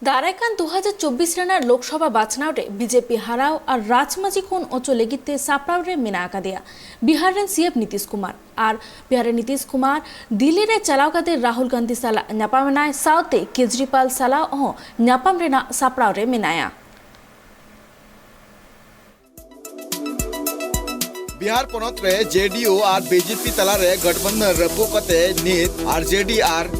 दारायकान 2024 रेनार Lok Sabha बाछनावरे BJP हाराव और राजमाजी खून ओचो लेगिते सापड़ावरे मेना आकादेया बिहार रेन सीएम नीतीश कुमार और बिहार नीतीश कुमार दिल्ली रे चलाव काते राहुल गांधी साला न्यापामनाय साउते केजरीवाल साला ओह न्यापाम रेना सापड़ावरे मेनाया। बिहार पनत रे जेडीयू और बीजेपी तलारे गठबंधन रपु कते नीत और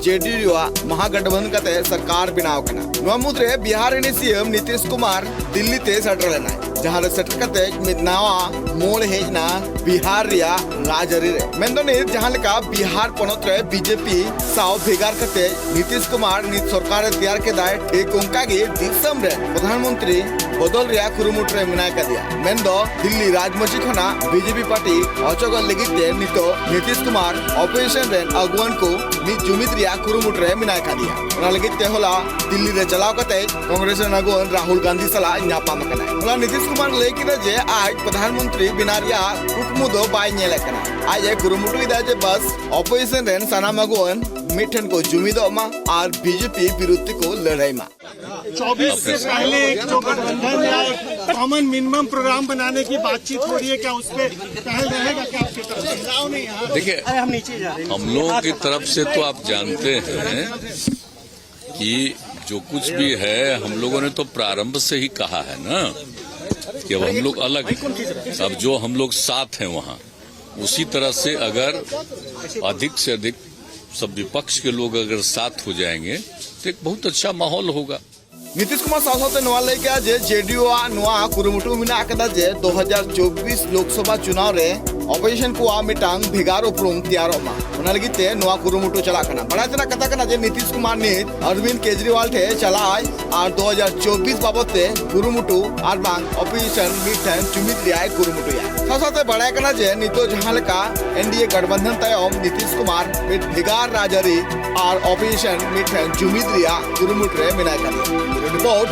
जेडीयू महागठबंधन कते सरकार बनाव कना नवा मुद्रे बिहार रे सीएम नीतीश कुमार दिल्ली ते सेटर लेना जहां सेटर कते मिदनावा मोड़ हेजना बिहार रिया राजरी रे मेंदो नीत जहां लेका बिहार पनत रे बीजेपी साव भेगार कते नीतीश कुमार नीत सरकार तैयार के दाय एक उनका गे दिसम रे प्रधानमंत्री बदल रिया कुरुमुट रे मिनाय का दिया मेंदो दिल्ली राजमसी खना बीजेपी पार्टी अचगल लगिते नितो नीतीश कुमार ऑपरेशन रे अगुवन को नि जुमित रिया कुरुमुट रे मिनाय का दिया ओना लगिते होला दिल्ली रे चलाव कते कांग्रेस रे अगुवन राहुल गांधी सला न्यापाम कना होला नीतीश कुमार ले कि जे आज प्रधानमंत्री बिनारिया कुकमुदो बाय नेले कना आज ए कुरुमुट इदा जे बस ऑपरेशन रे सनाम अगुवन मिठन को जुमिदो मा और बीजेपी विरुद्ध को लड़ाई मा 24 से पहले एक जो गठबंधन या एक कॉमन मिनिमम प्रोग्राम बनाने की बातचीत हो रही है, क्या उस पर पहल रहेगा क्या आपकी तरफ से? देखिए हम लोगों की तरफ से तो आप जानते हैं कि जो कुछ भी है हम लोगों ने तो प्रारंभ से ही कहा है ना कि अब हम लोग अलग हैं, अब जो हम लोग साथ हैं वहाँ उसी तरह से अगर अधिक से अधिक सब विपक्ष के लोग अगर साथ हो जाएंगे तो एक बहुत अच्छा माहौल होगा। नीतीश कुमार साथ नवा लेके जे जेडीयू नवा कुरुमुटु मिना कदा जे 2024 लोकसभा चुनाव रे ऑपरेशन को मिटांग भेगार उपरुम तैयार मा ओना लगिते नवा कुरुमुटु चला कना बड़ा जना कथा कना जे नीतीश कुमार ने अरविंद केजरीवाल थे चलाय और 2024 बाबते कुरुमुटु और बांग ऑपरेशन मिटांग चुमित रिया कुरुमुटु या साथे बड़ा कना जे नितो जहां लेका एनडीए गठबंधन तयम नीतीश कुमार भेगार राजरी और ऑपरेशन मिटांग चुमित रिया कुरुमुट रे मिना कना रिपोर्ट